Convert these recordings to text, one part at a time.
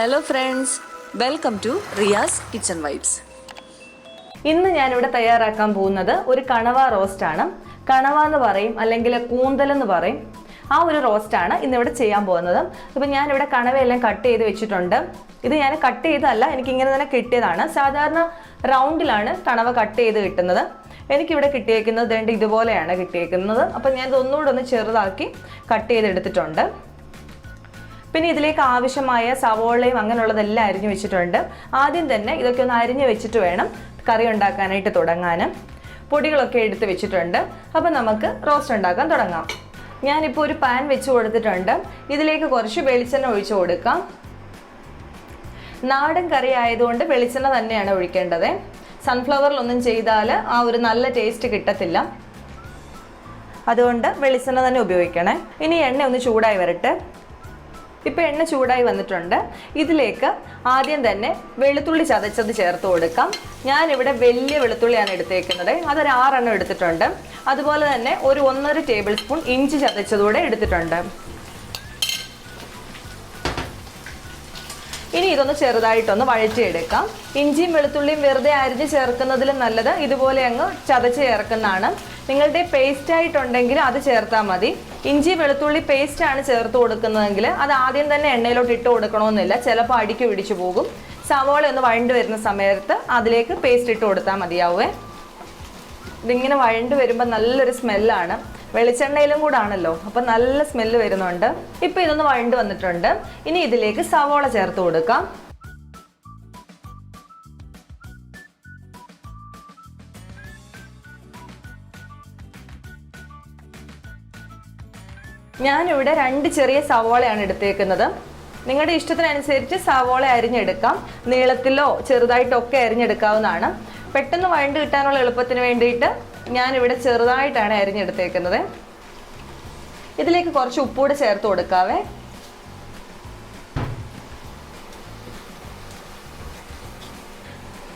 Hello friends, welcome to Riya's Kitchen Vibes. ഇന്ന് ഞാൻ ഇവിടെ തയ്യാറാക്കാൻ പോകുന്നത് ഒരു കണവ റോസ്റ്റ് ആണ്. കണവ എന്ന് പറയും അല്ലെങ്കിൽ കൂന്തൽ എന്ന് പറയും. ആ ഒരു റോസ്റ്റ് ആണ് ഇന്ന് ഇവിടെ ചെയ്യാൻ പോകുന്നത്. അപ്പോൾ ഞാൻ ഇവിടെ കണവയെല്ലാം കട്ട് ചെയ്ത് വെച്ചിട്ടുണ്ട്. ഇത് ഞാൻ കട്ട് ചെയ്തതല്ല, എനിക്ക് ഇങ്ങനെ തന്നെ കിട്ടിയതാണ്. സാധാരണ റൗണ്ടിലാണ് കണവ കട്ട് ചെയ്ത് കിട്ടുന്നത്. എനിക്കിവിടെ കിട്ടിയേക്കുന്നത് ഇതുപോലെയാണ് കിട്ടിയേക്കുന്നത്. അപ്പോൾ ഞാൻ ഇതൊന്നുകൂടെ ഒന്ന് ചെറുതാക്കി കട്ട് ചെയ്തെടുത്തിട്ടുണ്ട്. പിന്നെ ഇതിലേക്ക് ആവശ്യമായ സവോളയും അങ്ങനെയുള്ളതെല്ലാം അരിഞ്ഞു വെച്ചിട്ടുണ്ട്. ആദ്യം തന്നെ ഇതൊക്കെ ഒന്ന് അരിഞ്ഞു വെച്ചിട്ട് വേണം കറി ഉണ്ടാക്കാനായിട്ട് തുടങ്ങാൻ. പൊടികളൊക്കെ എടുത്ത് വെച്ചിട്ടുണ്ട്. അപ്പോൾ നമുക്ക് റോസ്റ്റ് ഉണ്ടാക്കാൻ തുടങ്ങാം. ഞാനിപ്പോൾ ഒരു പാൻ വെച്ച് കൊടുത്തിട്ടുണ്ട്. ഇതിലേക്ക് കുറച്ച് വെളിച്ചെണ്ണ ഒഴിച്ചു കൊടുക്കാം. നാടൻ കറി ആയതുകൊണ്ട് വെളിച്ചെണ്ണ തന്നെയാണ് ഒഴിക്കേണ്ടത്. സൺഫ്ലവറിലൊന്നും ചെയ്താൽ ആ ഒരു നല്ല ടേസ്റ്റ് കിട്ടത്തില്ല. അതുകൊണ്ട് വെളിച്ചെണ്ണ തന്നെ ഉപയോഗിക്കണേ. ഇനി എണ്ണ ഒന്ന് ചൂടായി വരട്ടെ. ഇപ്പോൾ എണ്ണ ചൂടായി വന്നിട്ടുണ്ട്. ഇതിലേക്ക് ആദ്യം തന്നെ വെളുത്തുള്ളി ചതച്ചത് ചേർത്ത് കൊടുക്കാം. ഞാനിവിടെ വലിയ വെളുത്തുള്ളിയാണ് എടുത്തേക്കുന്നത്. അതൊരു 6 എണ്ണം എടുത്തിട്ടുണ്ട്. അതുപോലെ തന്നെ ഒരു 1.5 ടേബിൾ സ്പൂൺ ഇഞ്ചി ചതച്ചതൂടെ എടുത്തിട്ടുണ്ട്. ഇനി ഇതൊന്ന് ചെറുതായിട്ടൊന്ന് വഴറ്റിയെടുക്കാം. ഇഞ്ചിയും വെളുത്തുള്ളിയും വെറുതെ അരിഞ്ഞ് ചേർക്കുന്നതിലും നല്ലത് ഇതുപോലെ അങ്ങ് ചതച്ച് ചേർക്കുന്നതാണ്. നിങ്ങളുടെ പേസ്റ്റ് ആയിട്ടുണ്ടെങ്കിൽ അത് ചേർത്താൽ മതി. ഇഞ്ചി വെളുത്തുള്ളി പേസ്റ്റ് ആണ് ചേർത്ത് കൊടുക്കുന്നതെങ്കിൽ അത് ആദ്യം തന്നെ എണ്ണയിലോട്ട് ഇട്ട് കൊടുക്കണമെന്നില്ല. ചിലപ്പോൾ അടിക്ക് പിടിച്ചു പോകും. സവോള ഒന്ന് വഴണ്ട് വരുന്ന സമയത്ത് അതിലേക്ക് പേസ്റ്റ് ഇട്ട് കൊടുത്താൽ മതിയാവേ. ഇതിങ്ങനെ വഴണ്ട് വരുമ്പോൾ നല്ലൊരു സ്മെല്ലാണ്. വെളിച്ചെണ്ണയിലും കൂടെ ആണല്ലോ, അപ്പം നല്ല സ്മെല്ല് വരുന്നുണ്ട്. ഇപ്പം ഇതൊന്ന് വഴണ്ട് വന്നിട്ടുണ്ട്. ഇനി ഇതിലേക്ക് സവോള ചേർത്ത് കൊടുക്കാം. ഞാനിവിടെ 2 ചെറിയ സവോളയാണ് എടുത്തേക്കുന്നത്. നിങ്ങളുടെ ഇഷ്ടത്തിനനുസരിച്ച് സവോള അരിഞ്ഞെടുക്കാം. നീളത്തിലോ ചെറുതായിട്ടൊക്കെ അരിഞ്ഞെടുക്കാവുന്നതാണ്. പെട്ടെന്ന് വഴണ്ട് കിട്ടാനുള്ള എളുപ്പത്തിന് വേണ്ടിയിട്ട് ഞാനിവിടെ ചെറുതായിട്ടാണ് അരിഞ്ഞെടുത്തേക്കുന്നത്. ഇതിലേക്ക് കുറച്ച് ഉപ്പൂടെ ചേർത്ത് കൊടുക്കാവേ.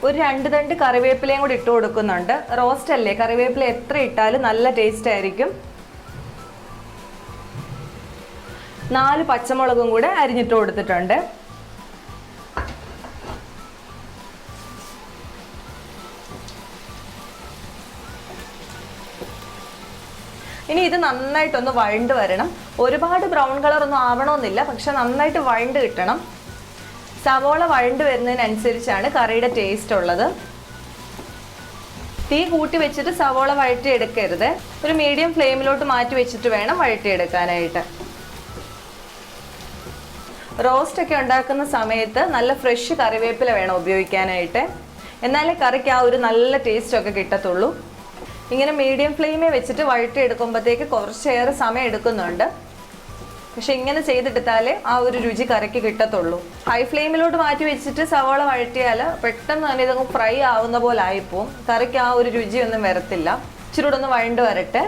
ഒരു 2 തണ്ട് കറിവേപ്പിലയും കൂടി ഇട്ട് കൊടുക്കുന്നുണ്ട്. റോസ്റ്റ് അല്ലേ, കറിവേപ്പില എത്ര ഇട്ടാലും നല്ല ടേസ്റ്റ് ആയിരിക്കും. 4 പച്ചമുളകും കൂടെ അരിഞ്ഞിട്ട് കൊടുത്തിട്ടുണ്ട്. ഇനി ഇത് നന്നായിട്ടൊന്ന് വഴണ്ട് വരണം. ഒരുപാട് ബ്രൗൺ കളർ ഒന്നും ആവണമെന്നില്ല, പക്ഷെ നന്നായിട്ട് വഴണ്ട് കിട്ടണം. സവോള വഴണ്ട് വരുന്നതിനനുസരിച്ചാണ് കറിയുടെ ടേസ്റ്റ് ഉള്ളത്. തീ കൂട്ടി വെച്ചിട്ട് സവോള വഴറ്റിയെടുക്കരുത്. ഒരു മീഡിയം ഫ്ലെയിമിലോട്ട് മാറ്റി വെച്ചിട്ട് വേണം വഴറ്റിയെടുക്കാനായിട്ട്. റോസ്റ്റ് ഒക്കെ ഉണ്ടാക്കുന്ന സമയത്ത് നല്ല ഫ്രഷ് കറിവേപ്പില വേണം ഉപയോഗിക്കാനായിട്ട്. എന്നാലേ കറിക്ക് ആ ഒരു നല്ല ടേസ്റ്റ് ഒക്കെ കിട്ടത്തുള്ളൂ. ഇങ്ങനെ മീഡിയം ഫ്ലെയിമിൽ വെച്ചിട്ട് വഴറ്റിയെടുക്കുമ്പോഴത്തേക്ക് കുറച്ചേറെ സമയം എടുക്കുന്നുണ്ട്. പക്ഷെ ഇങ്ങനെ ചെയ്തെടുത്താലേ ആ ഒരു രുചി കറിക്ക് കിട്ടത്തുള്ളൂ. ഹൈ ഫ്ലെയിമിലോട്ട് മാറ്റി വെച്ചിട്ട് സവോള വഴറ്റിയാൽ പെട്ടെന്ന് തന്നെ ഇതങ്ങ് ഫ്രൈ ആവുന്ന പോലെ ആയിപ്പോവും. കറിക്ക് ആ ഒരു രുചിയൊന്നും വരത്തില്ല. ഇച്ചിരി കൂടെ ഒന്ന് വഴണ്ട് വരട്ടെ.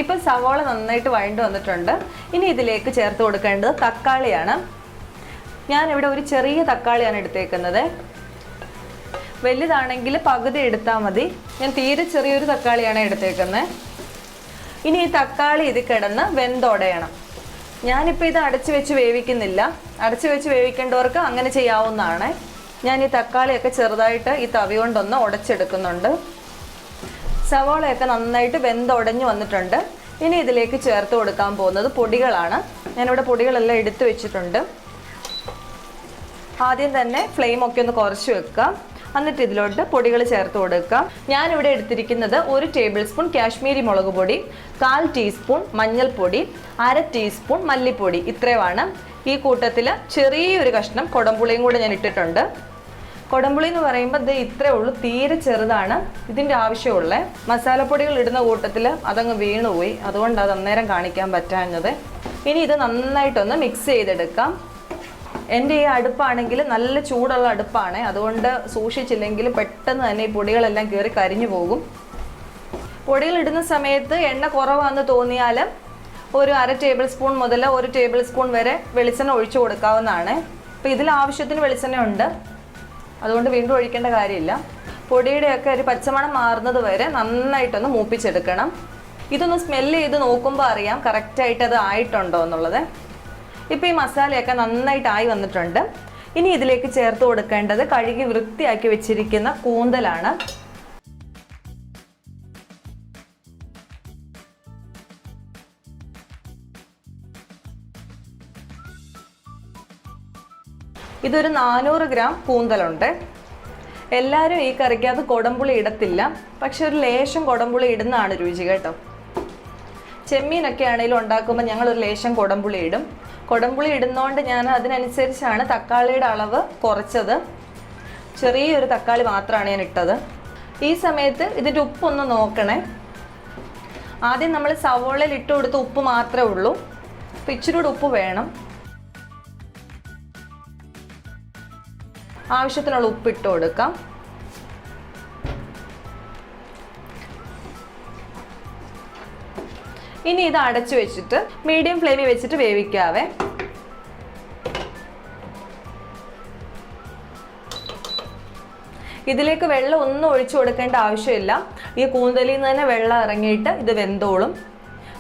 ഇപ്പം സവോള നന്നായിട്ട് വഴണ്ട് വന്നിട്ടുണ്ട്. ഇനി ഇതിലേക്ക് ചേർത്ത് കൊടുക്കേണ്ടത് തക്കാളിയാണ്. ഞാനിവിടെ ഒരു ചെറിയ തക്കാളിയാണ് എടുത്തേക്കുന്നത്. വലുതാണെങ്കിൽ പകുതി എടുത്താൽ മതി. ഞാൻ തീരെ ചെറിയൊരു തക്കാളിയാണ് എടുത്തേക്കുന്നത്. ഇനി ഈ തക്കാളി ഇത് കിടന്ന് വെന്തുടയണം. ഞാനിപ്പോൾ ഇത് അടച്ചു വെച്ച് വേവിക്കുന്നില്ല. അടച്ചു വെച്ച് വേവിക്കേണ്ടവർക്ക് അങ്ങനെ ചെയ്യാവുന്നതാണ്. ഞാൻ ഈ തക്കാളിയൊക്കെ ചെറുതായിട്ട് ഈ തവി കൊണ്ടൊന്ന് ഉടച്ചെടുക്കുന്നുണ്ട്. സവോളയൊക്കെ നന്നായിട്ട് വെന്തുടഞ്ഞു വന്നിട്ടുണ്ട്. ഇനി ഇതിലേക്ക് ചേർത്ത് കൊടുക്കാൻ പോകുന്നത് പൊടികളാണ്. ഞാനിവിടെ പൊടികളെല്ലാം എടുത്തു വെച്ചിട്ടുണ്ട്. ആദ്യം തന്നെ ഫ്ലെയിമൊക്കെ ഒന്ന് കുറച്ച് വെക്കാം. എന്നിട്ട് ഇതിലോട്ട് പൊടികൾ ചേർത്ത് കൊടുക്കാം. ഞാനിവിടെ എടുത്തിരിക്കുന്നത് 1 ടേബിൾ സ്പൂൺ കാശ്മീരി മുളക് പൊടി, 1/4 ടീസ്പൂൺ മഞ്ഞൾപ്പൊടി, 1/2 ടീസ്പൂൺ മല്ലിപ്പൊടി. ഇത്രയുമാണ്. ഈ കൂട്ടത്തിൽ ചെറിയൊരു കഷ്ണം കൊടംപുളിയും കൂടെ ഞാൻ ഇട്ടിട്ടുണ്ട്. കൊടംപുളി എന്ന് പറയുമ്പോൾ ഇത് ഇത്രയേ ഉള്ളൂ, തീരെ ചെറുതാണ്. ഇതിൻ്റെ ആവശ്യമുള്ള മസാലപ്പൊടികൾ ഇടുന്ന കൂട്ടത്തിൽ അതങ്ങ് വീണുപോയി. അതുകൊണ്ട് അത് അന്നേരം കാണിക്കാൻ പറ്റാഞ്ഞത്. ഇനി ഇത് നന്നായിട്ടൊന്ന് മിക്സ് ചെയ്തെടുക്കാം. എൻ്റെ ഈ അടുപ്പാണെങ്കിൽ നല്ല ചൂടുള്ള അടുപ്പാണ്. അതുകൊണ്ട് സൂക്ഷിച്ചില്ലെങ്കിൽ പെട്ടെന്ന് തന്നെ ഈ പൊടികളെല്ലാം കയറി കരിഞ്ഞു പോകും. പൊടികൾ ഇടുന്ന സമയത്ത് എണ്ണ കുറവാണെന്ന് തോന്നിയാൽ ഒരു 1/2 ടേബിൾ സ്പൂൺ മുതൽ 1 ടേബിൾ സ്പൂൺ വരെ വെളിച്ചെണ്ണ ഒഴിച്ചു കൊടുക്കാവുന്നതാണ്. അപ്പോൾ ഇതിൽ ആവശ്യത്തിന് വെളിച്ചെണ്ണ ഉണ്ട്, അതുകൊണ്ട് വീണ്ടും ഒഴിക്കേണ്ട കാര്യമില്ല. പൊടിയുടെയൊക്കെ ഒരു പച്ചമണം മാറുന്നത് വരെ നന്നായിട്ടൊന്ന് മൂപ്പിച്ചെടുക്കണം. ഇതൊന്ന് സ്മെല്ല് ചെയ്ത് നോക്കുമ്പോൾ അറിയാം കറക്റ്റായിട്ട് അത് ആയിട്ടുണ്ടോ എന്നുള്ളത്. ഇപ്പോൾ ഈ മസാലയൊക്കെ നന്നായിട്ടായി വന്നിട്ടുണ്ട്. ഇനി ഇതിലേക്ക് ചേർത്ത് കൊടുക്കേണ്ടത് കഴുകി വൃത്തിയാക്കി വെച്ചിരിക്കുന്ന കൂന്തലാണ്. ഇതൊരു 400 ഗ്രാം കൂന്തലുണ്ട്. എല്ലാവരും ഈ കറിക്കകത്ത് കൊടംപുളി ഇടത്തില്ല, പക്ഷെ ഒരു ലേശം കൊടംപുളി ഇടുന്നതാണ് രുചി കേട്ടോ. ചെമ്മീനൊക്കെ ആണെങ്കിലും ഉണ്ടാക്കുമ്പോൾ ഞങ്ങൾ ഒരു ലേശം കൊടംപുളി ഇടും. കൊടംപുളി ഇടുന്നതുകൊണ്ട് ഞാൻ അതിനനുസരിച്ചാണ് തക്കാളിയുടെ അളവ് കുറച്ചത്. ചെറിയൊരു തക്കാളി മാത്രമാണ് ഞാൻ ഇട്ടത്. ഈ സമയത്ത് ഇതിൻ്റെ ഉപ്പൊന്ന് നോക്കണേ. ആദ്യം നമ്മൾ സവോളയിൽ ഇട്ട് കൊടുത്ത ഉപ്പ് മാത്രമേ ഉള്ളൂ. അപ്പോൾ ഇച്ചിരി കൂടെ ഉപ്പ് വേണം. ആവശ്യത്തിനുള്ള ഉപ്പ് ഇട്ട് കൊടുക്കാം. ഇനി ഇത് അടച്ചു വെച്ചിട്ട് മീഡിയം ഫ്ലെയിമിൽ വെച്ചിട്ട് വേവിക്കാവേ. ഇതിലേക്ക് വെള്ളം ഒന്നും ഒഴിച്ചു കൊടുക്കേണ്ട ആവശ്യമില്ല. ഈ കൂന്തലിൽ നിന്ന് തന്നെ വെള്ളം ഇറങ്ങിയിട്ട് ഇത് വെന്തോളും.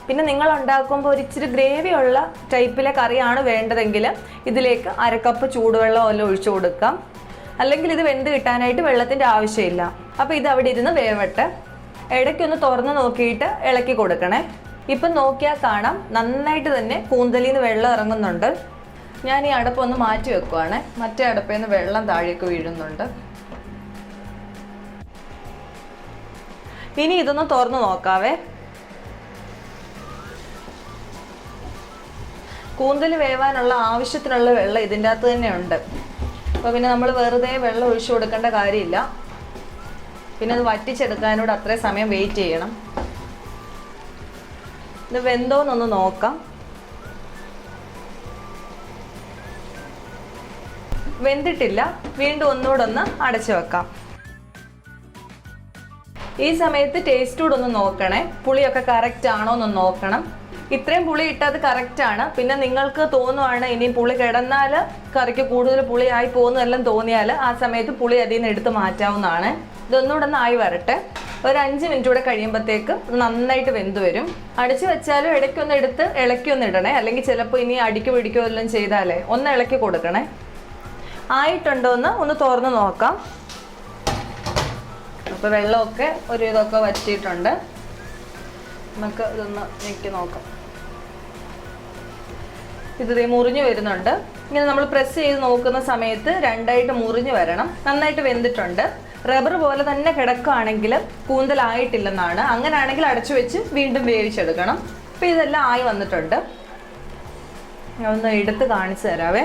പിന്നെ നിങ്ങൾ ഉണ്ടാക്കുമ്പോൾ ഒരു ഇച്ചിരി ഗ്രേവി ഉള്ള ടൈപ്പിലെ കറിയാണ് വേണ്ടതെങ്കിൽ ഇതിലേക്ക് 1/2 കപ്പ് ചൂടുവെള്ളം എല്ലാം ഒഴിച്ചു കൊടുക്കാം. അല്ലെങ്കിൽ ഇത് വെന്ത് കിട്ടാനായിട്ട് വെള്ളത്തിൻ്റെ ആവശ്യമില്ല. അപ്പോൾ ഇത് അവിടെ ഇരുന്ന് വേവട്ടെ. ഇടയ്ക്കൊന്ന് തുറന്ന് നോക്കിയിട്ട് ഇളക്കി കൊടുക്കണേ. ഇപ്പം നോക്കിയാൽ കാണാം നന്നായിട്ട് തന്നെ കൂന്തലിൽ നിന്ന് വെള്ളം ഇറങ്ങുന്നുണ്ട്. ഞാൻ ഈ അടപ്പൊന്ന് മാറ്റി വെക്കുവാണ്. മറ്റേ അടപ്പിൽ നിന്ന് വെള്ളം താഴേക്ക് വീഴുന്നുണ്ട്. ഇനി ഇതൊന്ന് തുറന്ന് നോക്കാവേ. കൂന്തൽ വേവാനുള്ള ആവശ്യത്തിനുള്ള വെള്ളം ഇതിൻ്റെ അകത്ത് തന്നെ ഉണ്ട്. അപ്പോൾ പിന്നെ നമ്മൾ വെറുതെ വെള്ളം ഒഴിച്ചു കൊടുക്കേണ്ട കാര്യമില്ല. പിന്നെ അത് വറ്റിച്ചെടുക്കാനോട് അത്രയും സമയം വെയിറ്റ് ചെയ്യണം. ഇത് വെന്തോന്നൊന്ന് നോക്കാം. വെന്തിട്ടില്ല. വീണ്ടും ഒന്നുകൂടെ ഒന്ന് അടച്ചു വെക്കാം. ഈ സമയത്ത് ടേസ്റ്റ് കൂടെ ഒന്ന് നോക്കണേ. പുളിയൊക്കെ കറക്റ്റ് ആണോ എന്ന് നോക്കണം. ഇത്രയും പുളി ഇട്ടത് കറക്റ്റാണ്. പിന്നെ നിങ്ങൾക്ക് തോന്നുവാണ് ഇനി പുളി കിടന്നാൽ കറിക്ക് കൂടുതൽ പുളിയായി പോകുന്നതെല്ലാം തോന്നിയാൽ ആ സമയത്ത് പുളി അതിൽ നിന്ന് എടുത്ത് മാറ്റാവുന്നതാണ്. ഇതൊന്നുകൂടെ ഒന്ന് ആയി വരട്ടെ. ഒരു 5 മിനിറ്റ് കൂടെ കഴിയുമ്പോഴത്തേക്ക് നന്നായിട്ട് വെന്ത് വരും. അടിച്ചു വെച്ചാലും ഇടയ്ക്കൊന്ന് എടുത്ത് ഇളക്കിയൊന്ന് ഇടണേ. അല്ലെങ്കിൽ ചിലപ്പോൾ ഇനി അടിക്ക് പിടിക്കുകയോ എല്ലാം ചെയ്താലേ ഒന്ന് ഇളക്കി കൊടുക്കണേ. ആയിട്ടുണ്ടോ എന്ന് ഒന്ന് തുറന്ന് നോക്കാം. അപ്പോൾ വെള്ളമൊക്കെ ഒരു ഇതൊക്കെ വറ്റിയിട്ടുണ്ട്. നമുക്ക് ഇതൊന്ന് ഞെക്കി നോക്കാം. ഇത് മുറിഞ്ഞു വരുന്നുണ്ട്. ഇങ്ങനെ നമ്മൾ പ്രസ് ചെയ്ത് നോക്കുന്ന സമയത്ത് രണ്ടായിട്ട് മുറിഞ്ഞു വരണം. നന്നായിട്ട് വെന്തിട്ടുണ്ട്. റബ്ബർ പോലെ തന്നെ കിടക്കുകയാണെങ്കിൽ കൂന്തലായിട്ടില്ലെന്നാണ്. അങ്ങനെയാണെങ്കിൽ അടച്ചു വെച്ച് വീണ്ടും വേവിച്ചെടുക്കണം. അപ്പോൾ ഇതെല്ലാം ആയി വന്നിട്ടുണ്ട്. ഞാൻ ഒന്ന് എടുത്ത് കാണിച്ചു തരാവേ.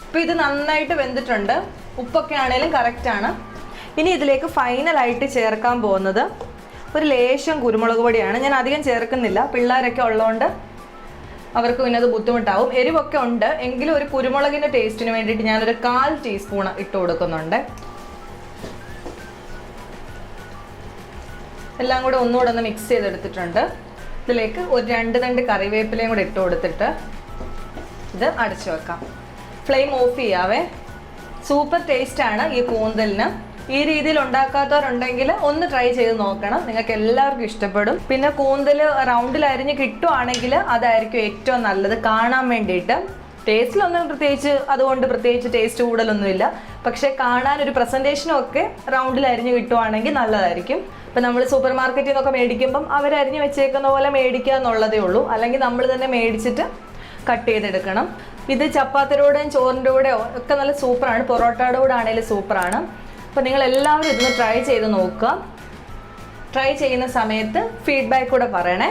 അപ്പോൾ ഇത് നന്നായിട്ട് വെന്തിട്ടുണ്ട്. ഉപ്പൊക്കെ ആണെങ്കിലും കറക്റ്റാണ്. ഇനി ഇതിലേക്ക് ഫൈനലായിട്ട് ചേർക്കാൻ പോകുന്നത് ഒരു ലേശം കുരുമുളക് പൊടിയാണ്. ഞാൻ അധികം ചേർക്കുന്നില്ല. പിള്ളേരൊക്കെ ഉള്ളതുകൊണ്ട് അവർക്ക് പിന്നെ അത് ബുദ്ധിമുട്ടാവും. എരിവൊക്കെ ഉണ്ട് എങ്കിലും ഒരു കുരുമുളകിൻ്റെ ടേസ്റ്റിന് വേണ്ടിയിട്ട് ഞാനൊരു 1/4 ടീസ്പൂൺ ഇട്ട് കൊടുക്കുന്നുണ്ട്. എല്ലാം കൂടെ ഒന്നുകൂടെ ഒന്ന് മിക്സ് ചെയ്തെടുത്തിട്ടുണ്ട്. ഇതിലേക്ക് ഒരു 2 തണ്ട് കറിവേപ്പിലയും കൂടെ ഇട്ട് കൊടുത്തിട്ട് ഇത് അടച്ചു വെക്കാം. Flame off ചെയ്യാവേ. സൂപ്പർ ടേസ്റ്റാണ് ഈ കൂന്തലിന്. ഈ രീതിയിൽ ഉണ്ടാക്കാത്തവരുണ്ടെങ്കിൽ ഒന്ന് ട്രൈ ചെയ്ത് നോക്കണം. നിങ്ങൾക്ക് എല്ലാവർക്കും ഇഷ്ടപ്പെടും. പിന്നെ കൂന്തൽ റൗണ്ടിൽ അരിഞ്ഞ് കിട്ടുവാണെങ്കിൽ അതായിരിക്കും ഏറ്റവും നല്ലത് കാണാൻ വേണ്ടിയിട്ട്. ടേസ്റ്റിലൊന്നും അതുകൊണ്ട് പ്രത്യേകിച്ച് ടേസ്റ്റ് കൂടുതലൊന്നുമില്ല. പക്ഷേ കാണാൻ ഒരു പ്രസൻറ്റേഷനും ഒക്കെ റൗണ്ടിൽ അരിഞ്ഞ് കിട്ടുവാണെങ്കിൽ നല്ലതായിരിക്കും. ഇപ്പം നമ്മൾ സൂപ്പർ മാർക്കറ്റിൽ നിന്നൊക്കെ മേടിക്കുമ്പം അവരരിഞ്ഞ് വെച്ചേക്കുന്ന പോലെ മേടിക്കുക എന്നുള്ളതേ ഉള്ളൂ. അല്ലെങ്കിൽ നമ്മൾ തന്നെ മേടിച്ചിട്ട് കട്ട് ചെയ്തെടുക്കണം. ഇത് ചപ്പാത്തിയോടെയും ചോറിൻ്റെ കൂടെയോ ഒക്കെ നല്ല സൂപ്പറാണ്. പൊറോട്ടയുടെ കൂടെ ആണെങ്കിലും സൂപ്പറാണ്. അപ്പോൾ നിങ്ങൾ എല്ലാവരും ഇതൊന്ന് ട്രൈ ചെയ്ത് നോക്കുക. ട്രൈ ചെയ്യുന്ന സമയത്ത് ഫീഡ്ബാക്ക് കൂടെ പറയണേ.